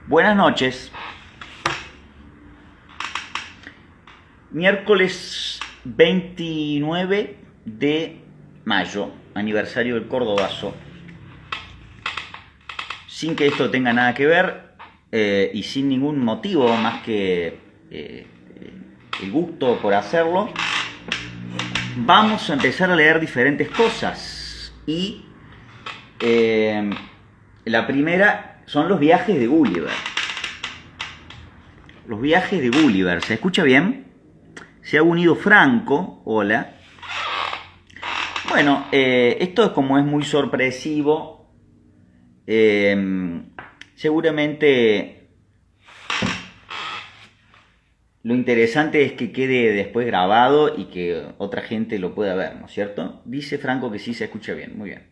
Buenas noches. Miércoles 29 de mayo, aniversario del Cordobazo. Sin que esto tenga nada que ver y sin ningún motivo más que el gusto por hacerlo, vamos a empezar a leer diferentes cosas. Y la primera son los viajes de Gulliver. Los viajes de Gulliver. ¿Se escucha bien? Se ha unido Franco. Hola. Bueno, esto como es muy sorpresivo, seguramente lo interesante es que quede después grabado y que otra gente lo pueda ver, ¿no es cierto? Dice Franco que sí se escucha bien, muy bien.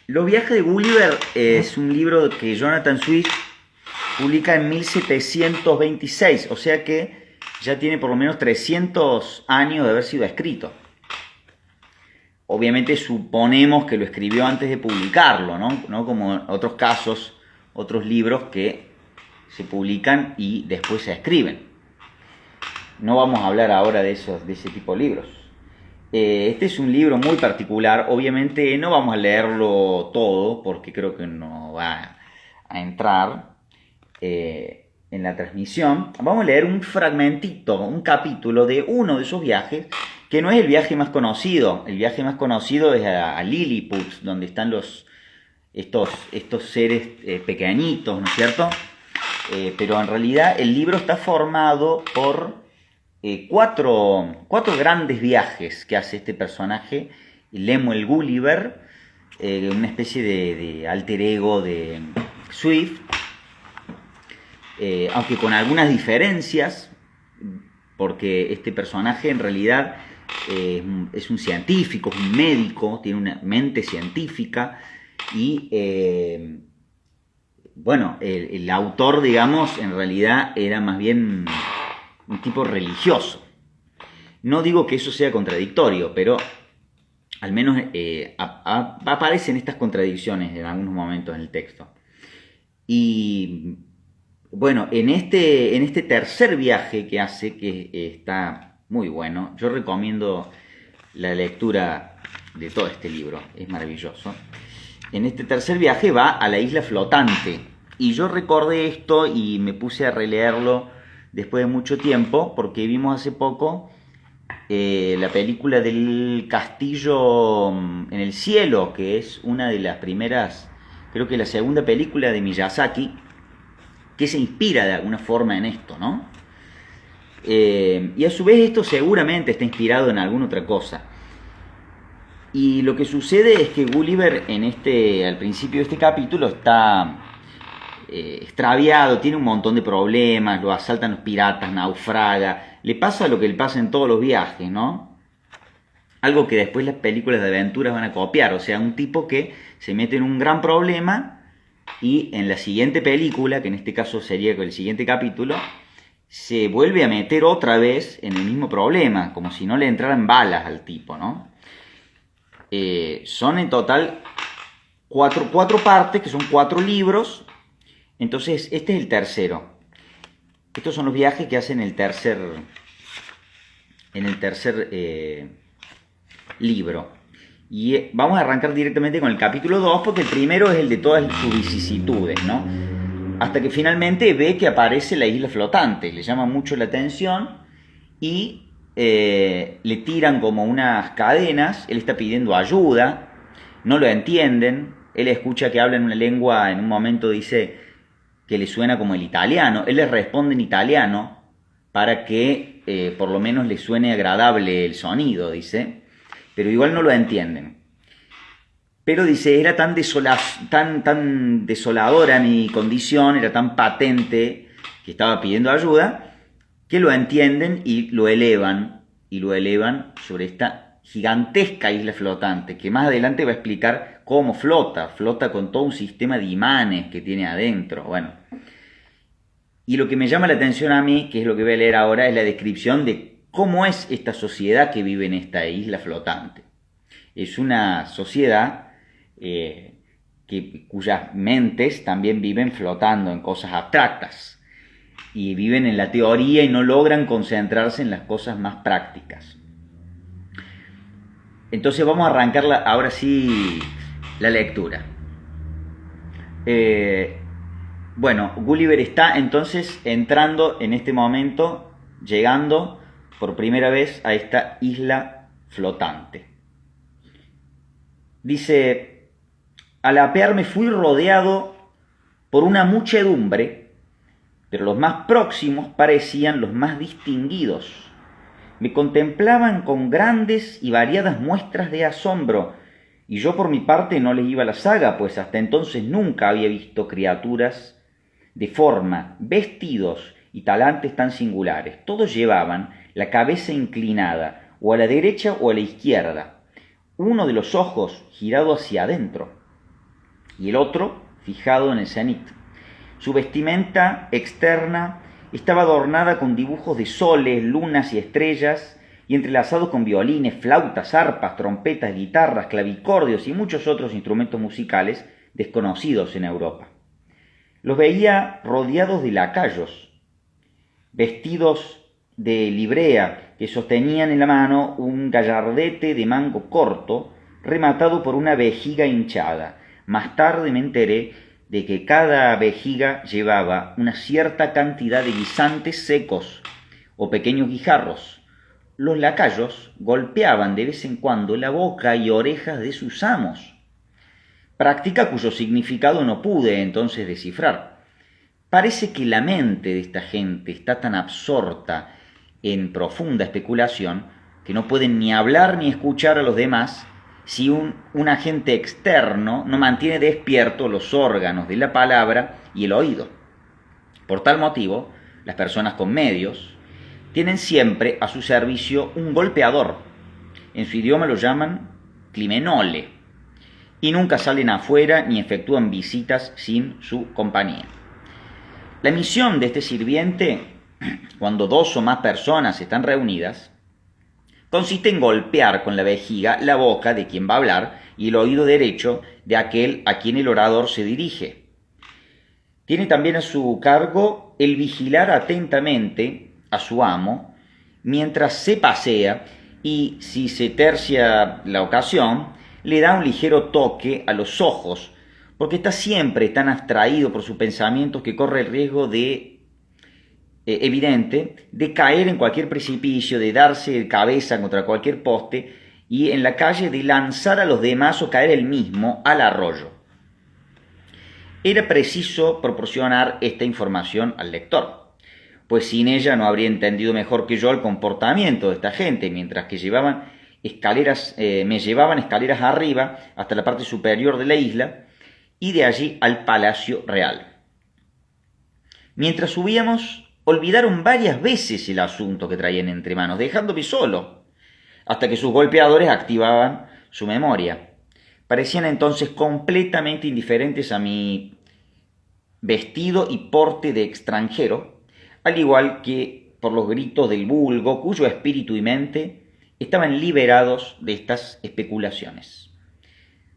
Los viajes de Gulliver es un libro que Jonathan Swift publica en 1726, o sea que ya tiene por lo menos 300 años de haber sido escrito. Obviamente suponemos que lo escribió antes de publicarlo, ¿no? Como en otros casos, otros libros que se publican y después se escriben. No vamos a hablar ahora de ese tipo de libros. Este es un libro muy particular, obviamente no vamos a leerlo todo porque creo que no va a entrar en la transmisión. Vamos a leer un fragmentito, un capítulo de uno de esos viajes, que no es el viaje más conocido. El viaje más conocido es a Lilliput, donde están estos seres pequeñitos, ¿no es cierto? Pero en realidad el libro está formado por cuatro grandes viajes que hace este personaje, Lemuel Gulliver, una especie de alter ego de Swift, aunque con algunas diferencias, porque este personaje en realidad es un científico, es un médico, tiene una mente científica y el autor, digamos, en realidad era más bien un tipo religioso. No digo que eso sea contradictorio, pero al menos aparecen estas contradicciones en algunos momentos en el texto. Y bueno, en este tercer viaje que hace, que está muy bueno, yo recomiendo la lectura de todo este libro, es maravilloso. En este tercer viaje va a la isla flotante, y yo recordé esto y me puse a releerlo después de mucho tiempo, porque vimos hace poco la película del castillo en el cielo, que es una de las primeras, creo que la segunda película de Miyazaki, que se inspira de alguna forma en esto, ¿no? Y a su vez esto seguramente está inspirado en alguna otra cosa. Y lo que sucede es que Gulliver al principio de este capítulo está extraviado, tiene un montón de problemas, lo asaltan los piratas, naufraga, le pasa lo que le pasa en todos los viajes, ¿no? Algo que después las películas de aventuras van a copiar, o sea, un tipo que se mete en un gran problema y en la siguiente película, que en este caso sería el siguiente capítulo, se vuelve a meter otra vez en el mismo problema, como si no le entraran balas al tipo, ¿no? Son en total cuatro partes, que son 4 libros. Entonces, este es el tercero. Estos son los viajes que hacen en el tercer libro. Y vamos a arrancar directamente con el capítulo 2, porque el primero es el de todas sus vicisitudes, ¿no? Hasta que finalmente ve que aparece la isla flotante, le llama mucho la atención y le tiran como unas cadenas, él está pidiendo ayuda, no lo entienden, él escucha que hablan una lengua, en un momento dice que le suena como el italiano, él les responde en italiano para que por lo menos le suene agradable el sonido, dice, pero igual no lo entienden. Pero dice, era tan desoladora mi condición, era tan patente que estaba pidiendo ayuda, que lo entienden y lo elevan sobre esta gigantesca isla flotante, que más adelante va a explicar cómo flota con todo un sistema de imanes que tiene adentro, bueno. Y lo que me llama la atención a mí, que es lo que voy a leer ahora, es la descripción de cómo es esta sociedad que vive en esta isla flotante. Es una sociedad cuyas mentes también viven flotando en cosas abstractas y viven en la teoría y no logran concentrarse en las cosas más prácticas. Entonces vamos a arrancar ahora sí la lectura. Bueno, Gulliver está entonces entrando en este momento, llegando por primera vez a esta isla flotante. Dice: al apearme fui rodeado por una muchedumbre, pero los más próximos parecían los más distinguidos. Me contemplaban con grandes y variadas muestras de asombro, y yo por mi parte no les iba a la zaga, pues hasta entonces nunca había visto criaturas de forma, vestidos y talantes tan singulares. Todos llevaban la cabeza inclinada, o a la derecha o a la izquierda, uno de los ojos girado hacia adentro, y el otro fijado en el cenit. Su vestimenta externa estaba adornada con dibujos de soles, lunas y estrellas, y entrelazados con violines, flautas, arpas, trompetas, guitarras, clavicordios y muchos otros instrumentos musicales desconocidos en Europa. Los veía rodeados de lacayos, vestidos de librea, que sostenían en la mano un gallardete de mango corto, rematado por una vejiga hinchada. Más tarde me enteré de que cada vejiga llevaba una cierta cantidad de guisantes secos o pequeños guijarros. Los lacayos golpeaban de vez en cuando la boca y orejas de sus amos, práctica cuyo significado no pude entonces descifrar. Parece que la mente de esta gente está tan absorta en profunda especulación que no pueden ni hablar ni escuchar a los demás si un agente externo no mantiene despiertos los órganos de la palabra y el oído. Por tal motivo, las personas con medios tienen siempre a su servicio un golpeador. En su idioma lo llaman climenole, y nunca salen afuera ni efectúan visitas sin su compañía. La misión de este sirviente, cuando 2 o más personas están reunidas, consiste en golpear con la vejiga la boca de quien va a hablar y el oído derecho de aquel a quien el orador se dirige. Tiene también a su cargo el vigilar atentamente a su amo mientras se pasea, y si se tercia la ocasión, le da un ligero toque a los ojos, porque está siempre tan abstraído por sus pensamientos que corre el riesgo evidente de caer en cualquier precipicio, de darse de cabeza contra cualquier poste y en la calle de lanzar a los demás o caer él mismo al arroyo. Era preciso proporcionar esta información al lector, pues sin ella no habría entendido mejor que yo el comportamiento de esta gente, mientras que me llevaban escaleras arriba hasta la parte superior de la isla y de allí al Palacio Real. Mientras subíamos, olvidaron varias veces el asunto que traían entre manos, dejándome solo, hasta que sus golpeadores activaban su memoria. Parecían entonces completamente indiferentes a mi vestido y porte de extranjero, al igual que por los gritos del vulgo, cuyo espíritu y mente estaban liberados de estas especulaciones.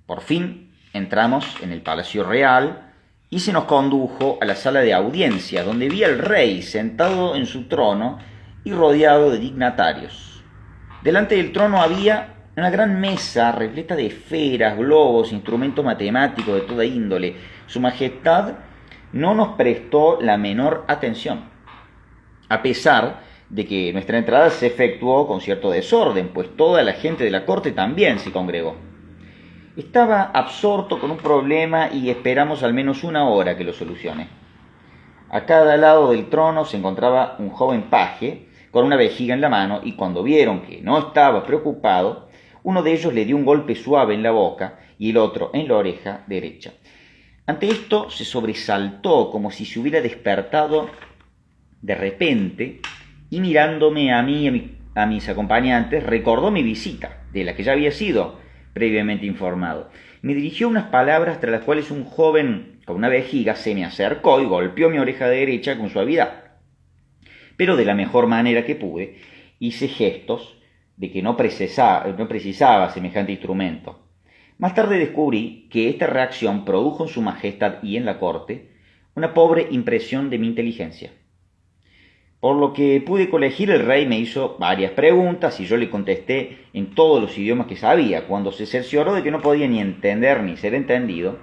Por fin entramos en el Palacio Real y se nos condujo a la sala de audiencia, donde vi al rey sentado en su trono y rodeado de dignatarios. Delante del trono había una gran mesa repleta de esferas, globos, instrumentos matemáticos de toda índole. Su Majestad no nos prestó la menor atención, a pesar de que nuestra entrada se efectuó con cierto desorden, pues toda la gente de la corte también se congregó. Estaba absorto con un problema y esperamos al menos 1 hora que lo solucione. A cada lado del trono se encontraba un joven paje con una vejiga en la mano, y cuando vieron que no estaba preocupado, uno de ellos le dio un golpe suave en la boca y el otro en la oreja derecha. Ante esto se sobresaltó como si se hubiera despertado de repente y mirándome a mí y a mis acompañantes recordó mi visita, de la que ya había sido previamente informado. Me dirigió unas palabras tras las cuales un joven con una vejiga se me acercó y golpeó mi oreja derecha con suavidad. Pero de la mejor manera que pude, hice gestos de que no precisaba semejante instrumento. Más tarde descubrí que esta reacción produjo en su majestad y en la corte una pobre impresión de mi inteligencia. Por lo que pude colegir, el rey me hizo varias preguntas y yo le contesté en todos los idiomas que sabía. Cuando se cercioró de que no podía ni entender ni ser entendido,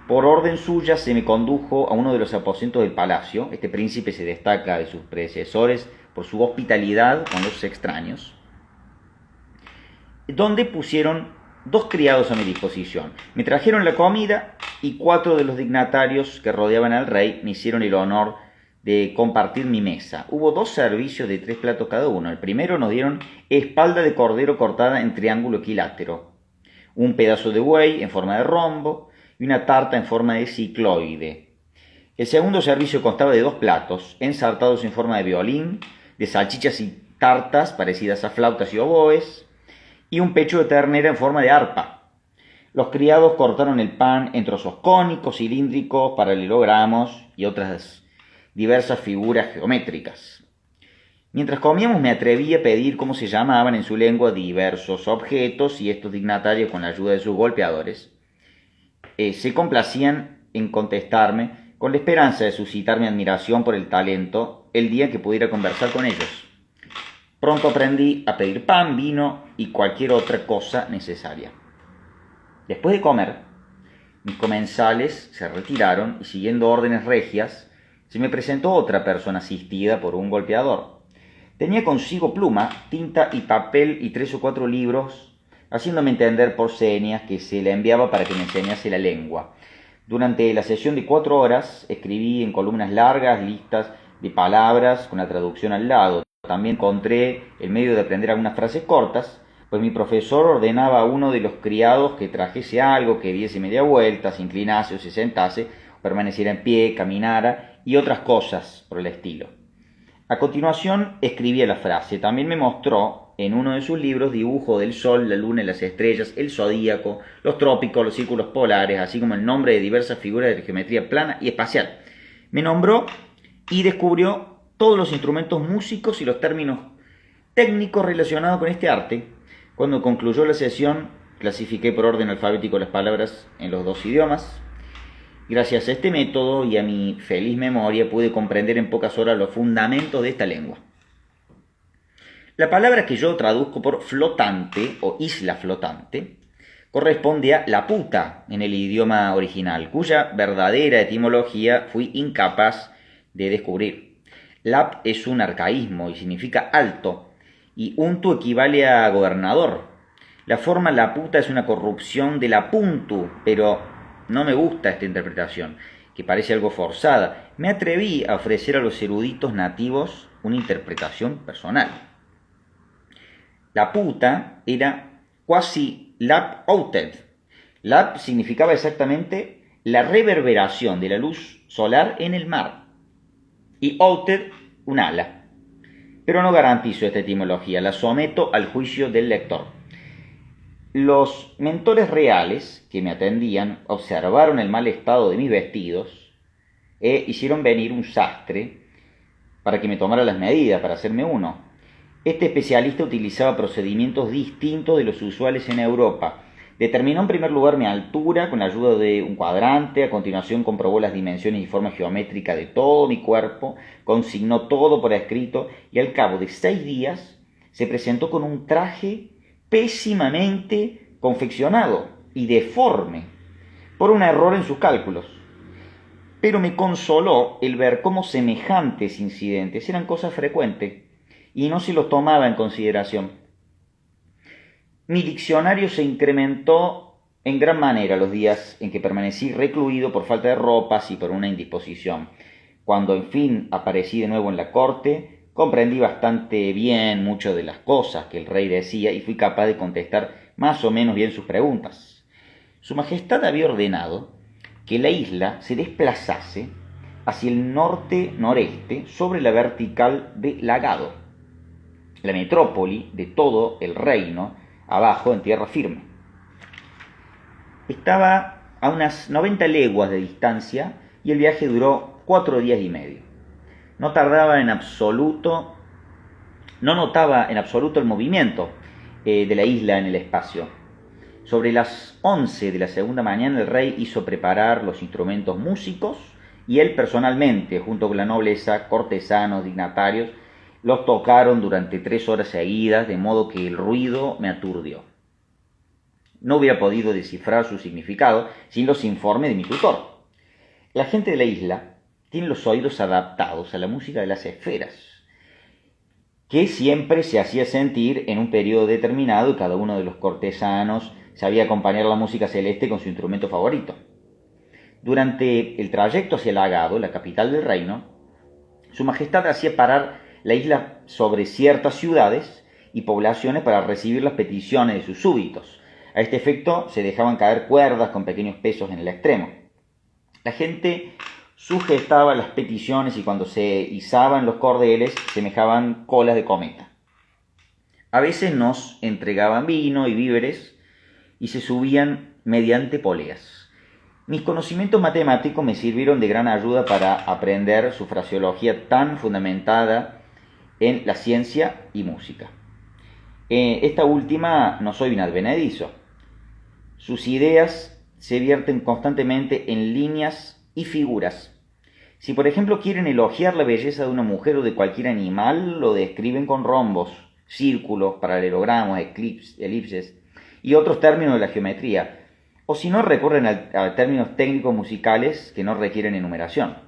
por orden suya se me condujo a uno de los aposentos del palacio. Este príncipe se destaca de sus predecesores por su hospitalidad con los extraños, donde pusieron 2 criados a mi disposición. Me trajeron la comida y 4 de los dignatarios que rodeaban al rey me hicieron el honor de compartir mi mesa. Hubo 2 servicios de 3 platos cada uno. El primero nos dieron espalda de cordero cortada en triángulo equilátero, un pedazo de buey en forma de rombo y una tarta en forma de cicloide. El segundo servicio constaba de 2 platos, ensartados en forma de violín, de salchichas y tartas parecidas a flautas y oboes, y un pecho de ternera en forma de arpa. Los criados cortaron el pan en trozos cónicos, cilíndricos, paralelogramos y otras diversas figuras geométricas. Mientras comíamos me atreví a pedir cómo se llamaban en su lengua diversos objetos y estos dignatarios, con la ayuda de sus golpeadores, se complacían en contestarme con la esperanza de suscitar mi admiración por el talento el día que pudiera conversar con ellos. Pronto aprendí a pedir pan, vino y cualquier otra cosa necesaria. Después de comer, mis comensales se retiraron y, siguiendo órdenes regias, se me presentó otra persona asistida por un golpeador. Tenía consigo pluma, tinta y papel y 3 o 4 libros, haciéndome entender por señas que se le enviaba para que me enseñase la lengua. Durante la sesión de 4 horas escribí en columnas largas listas de palabras con la traducción al lado. También encontré el medio de aprender algunas frases cortas, pues mi profesor ordenaba a uno de los criados que trajese algo, que diese media vuelta, se inclinase o se sentase, permaneciera en pie, caminara y otras cosas por el estilo. A continuación escribía la frase. También me mostró en uno de sus libros dibujo del sol, la luna y las estrellas, el zodíaco, los trópicos, los círculos polares, así como el nombre de diversas figuras de geometría plana y espacial. Me nombró y descubrió todos los instrumentos músicos y los términos técnicos relacionados con este arte. Cuando concluyó la sesión, clasifiqué por orden alfabético las palabras en los 2 idiomas. Gracias a este método y a mi feliz memoria pude comprender en pocas horas los fundamentos de esta lengua. La palabra que yo traduzco por flotante o isla flotante corresponde a Laputa en el idioma original, cuya verdadera etimología fui incapaz de descubrir. Lap es un arcaísmo y significa alto, y untu equivale a gobernador. La forma Laputa es una corrupción de Lapuntu, pero no me gusta esta interpretación, que parece algo forzada. Me atreví a ofrecer a los eruditos nativos una interpretación personal. Laputa era quasi lap outed. Lap significaba exactamente la reverberación de la luz solar en el mar, y outed, un ala. Pero no garantizo esta etimología, la someto al juicio del lector. Los mentores reales que me atendían observaron el mal estado de mis vestidos e hicieron venir un sastre para que me tomara las medidas para hacerme uno. Este especialista utilizaba procedimientos distintos de los usuales en Europa. Determinó en primer lugar mi altura con la ayuda de un cuadrante, a continuación comprobó las dimensiones y forma geométrica de todo mi cuerpo, consignó todo por escrito y al cabo de 6 días se presentó con un traje pésimamente confeccionado y deforme por un error en sus cálculos. Pero me consoló el ver cómo semejantes incidentes eran cosas frecuentes y no se los tomaba en consideración. Mi diccionario se incrementó en gran manera los días en que permanecí recluido por falta de ropas y por una indisposición. Cuando en fin aparecí de nuevo en la corte, comprendí bastante bien muchas de las cosas que el rey decía y fui capaz de contestar más o menos bien sus preguntas. Su Majestad había ordenado que la isla se desplazase hacia el norte-noreste sobre la vertical de Lagado, la metrópoli de todo el reino, abajo en tierra firme. Estaba a unas 90 leguas de distancia y el viaje duró 4 días y medio. No notaba en absoluto el movimiento de la isla en el espacio. Sobre las 11 de la segunda mañana el rey hizo preparar los instrumentos músicos y él personalmente, junto con la nobleza, cortesanos, dignatarios, los tocaron durante 3 horas seguidas, de modo que el ruido me aturdió. No hubiera podido descifrar su significado sin los informes de mi tutor. La gente de la isla tiene los oídos adaptados a la música de las esferas, que siempre se hacía sentir en un periodo determinado y cada uno de los cortesanos sabía acompañar la música celeste con su instrumento favorito. Durante el trayecto hacia el Agado, la capital del reino, su majestad hacía parar la isla sobre ciertas ciudades y poblaciones para recibir las peticiones de sus súbditos. A este efecto se dejaban caer cuerdas con pequeños pesos en el extremo. La gente sujetaba las peticiones y cuando se izaban los cordeles semejaban colas de cometa. A veces nos entregaban vino y víveres y se subían mediante poleas. Mis conocimientos matemáticos me sirvieron de gran ayuda para aprender su fraseología tan fundamentada en la ciencia y música. Esta última no soy un advenedizo. Sus ideas se vierten constantemente en líneas y figuras. Si por ejemplo quieren elogiar la belleza de una mujer o de cualquier animal, lo describen con rombos, círculos, paralelogramos, elipses y otros términos de la geometría, o si no recurren a términos técnicos musicales que no requieren enumeración.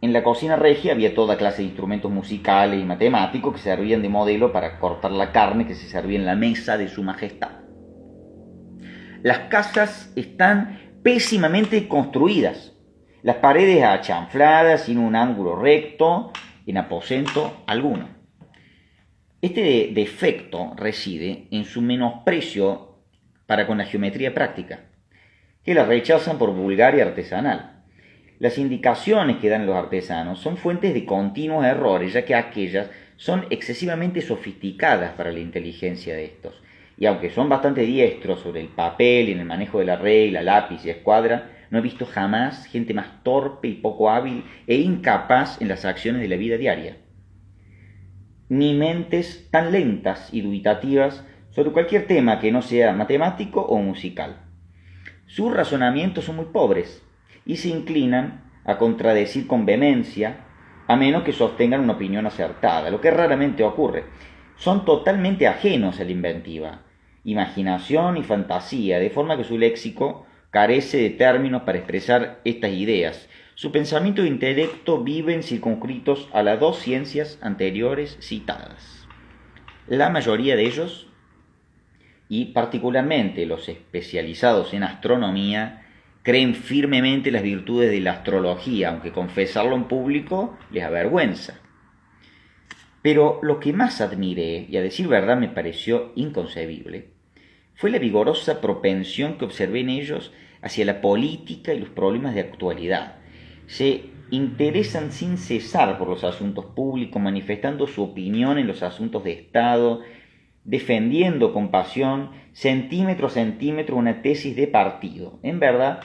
En la cocina regia había toda clase de instrumentos musicales y matemáticos que servían de modelo para cortar la carne que se servía en la mesa de su majestad. Las casas están pésimamente construidas, las paredes achanfladas, sin un ángulo recto, en aposento alguno. Este defecto reside en su menosprecio para con la geometría práctica, que la rechazan por vulgar y artesanal. Las indicaciones que dan los artesanos son fuentes de continuos errores, ya que aquellas son excesivamente sofisticadas para la inteligencia de estos. Y aunque son bastante diestros sobre el papel y en el manejo de la regla, lápiz y escuadra, no he visto jamás gente más torpe y poco hábil e incapaz en las acciones de la vida diaria, ni mentes tan lentas y dubitativas sobre cualquier tema que no sea matemático o musical. Sus razonamientos son muy pobres y se inclinan a contradecir con vehemencia, a menos que sostengan una opinión acertada, lo que raramente ocurre. Son totalmente ajenos a la inventiva, imaginación y fantasía, de forma que su léxico carece de términos para expresar estas ideas. Su pensamiento e intelecto viven circunscritos a las dos ciencias anteriores citadas. La mayoría de ellos, y particularmente los especializados en astronomía, creen firmemente las virtudes de la astrología, aunque confesarlo en público les avergüenza. Pero lo que más admiré, y a decir verdad me pareció inconcebible, fue la vigorosa propensión que observé en ellos hacia la política y los problemas de actualidad. Se interesan sin cesar por los asuntos públicos, manifestando su opinión en los asuntos de Estado, defendiendo con pasión, centímetro a centímetro, una tesis de partido. En verdad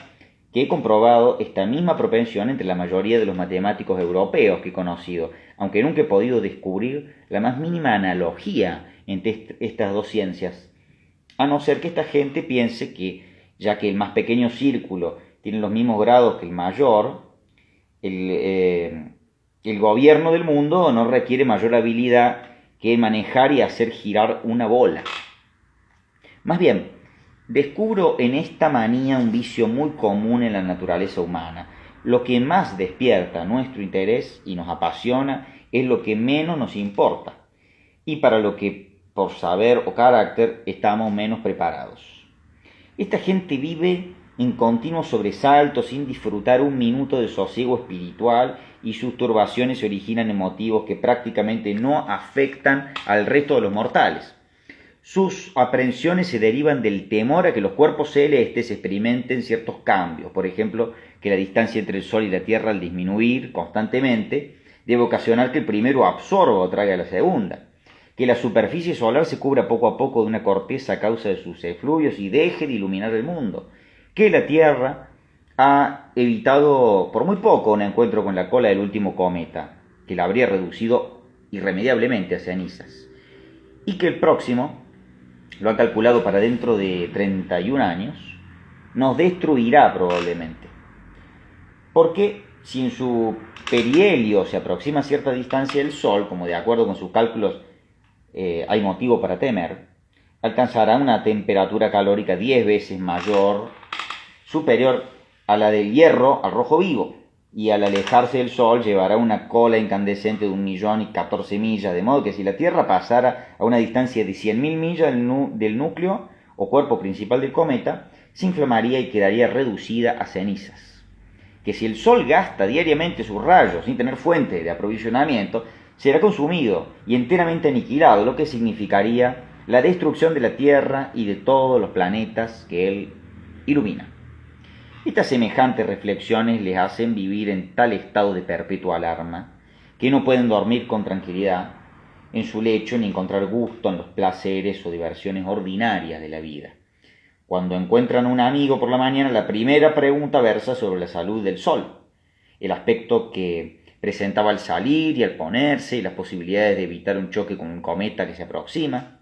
que he comprobado esta misma propensión entre la mayoría de los matemáticos europeos que he conocido, aunque nunca he podido descubrir la más mínima analogía entre estas dos ciencias, a no ser que esta gente piense que, ya que el más pequeño círculo tiene los mismos grados que el mayor, el gobierno del mundo no requiere mayor habilidad que manejar y hacer girar una bola. Más bien, descubro en esta manía un vicio muy común en la naturaleza humana. Lo que más despierta nuestro interés y nos apasiona es lo que menos nos importa, y para lo que por saber o carácter estamos menos preparados. Esta gente vive en continuos sobresaltos sin disfrutar un minuto de sosiego espiritual, y sus turbaciones se originan en motivos que prácticamente no afectan al resto de los mortales. Sus aprensiones se derivan del temor a que los cuerpos celestes experimenten ciertos cambios, por ejemplo, que la distancia entre el Sol y la Tierra al disminuir constantemente debe ocasionar que el primero absorba o traiga la segunda, que la superficie solar se cubra poco a poco de una corteza a causa de sus efluvios y deje de iluminar el mundo, que la Tierra ha evitado por muy poco un encuentro con la cola del último cometa, que la habría reducido irremediablemente a cenizas, y que el próximo lo ha calculado para dentro de 31 años, nos destruirá probablemente. Porque si en su perihelio se aproxima a cierta distancia del Sol, como de acuerdo con sus cálculos hay motivo para temer, alcanzará una temperatura calórica 10 veces mayor, superior a la del hierro al rojo vivo, y al alejarse del Sol llevará una cola incandescente de 1.014.000 millas, de modo que si la Tierra pasara a una distancia de 100.000 millas del núcleo o cuerpo principal del cometa, se inflamaría y quedaría reducida a cenizas. Que si el Sol gasta diariamente sus rayos sin tener fuente de aprovisionamiento, será consumido y enteramente aniquilado, lo que significaría la destrucción de la Tierra y de todos los planetas que él ilumina. Estas semejantes reflexiones les hacen vivir en tal estado de perpetua alarma que no pueden dormir con tranquilidad en su lecho ni encontrar gusto en los placeres o diversiones ordinarias de la vida. Cuando encuentran a un amigo por la mañana, la primera pregunta versa sobre la salud del Sol, el aspecto que presentaba al salir y al ponerse y las posibilidades de evitar un choque con un cometa que se aproxima.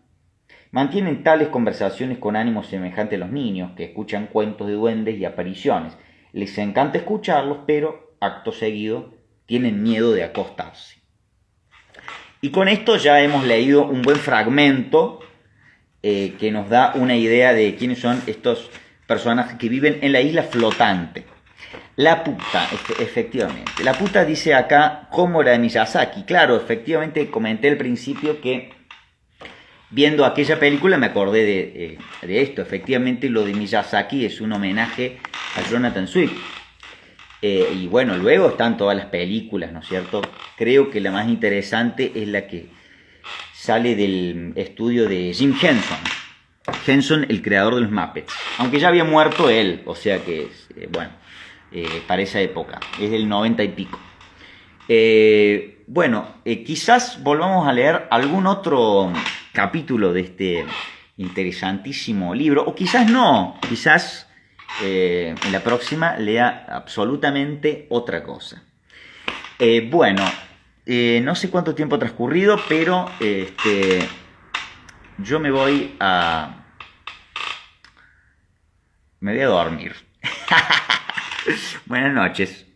Mantienen tales conversaciones con ánimos semejantes a los niños que escuchan cuentos de duendes y apariciones. Les encanta escucharlos, pero acto seguido tienen miedo de acostarse. Y con esto ya hemos leído un buen fragmento que nos da una idea de quiénes son estos personajes que viven en la isla flotante. La puta, efectivamente. La puta dice acá como la de Miyazaki. Claro, efectivamente comenté al principio que viendo aquella película me acordé de esto. Efectivamente lo de Miyazaki es un homenaje a Jonathan Swift. Y bueno, luego están todas las películas, ¿no es cierto? Creo que la más interesante es la que sale del estudio de Jim Henson. Henson, el creador de los Muppets. Aunque ya había muerto él, o sea que, para esa época. Es del 90 y pico. Quizás volvamos a leer algún otro capítulo de este interesantísimo libro, o quizás no, quizás en la próxima lea absolutamente otra cosa. No sé cuánto tiempo ha transcurrido, pero yo me voy a dormir. Buenas noches.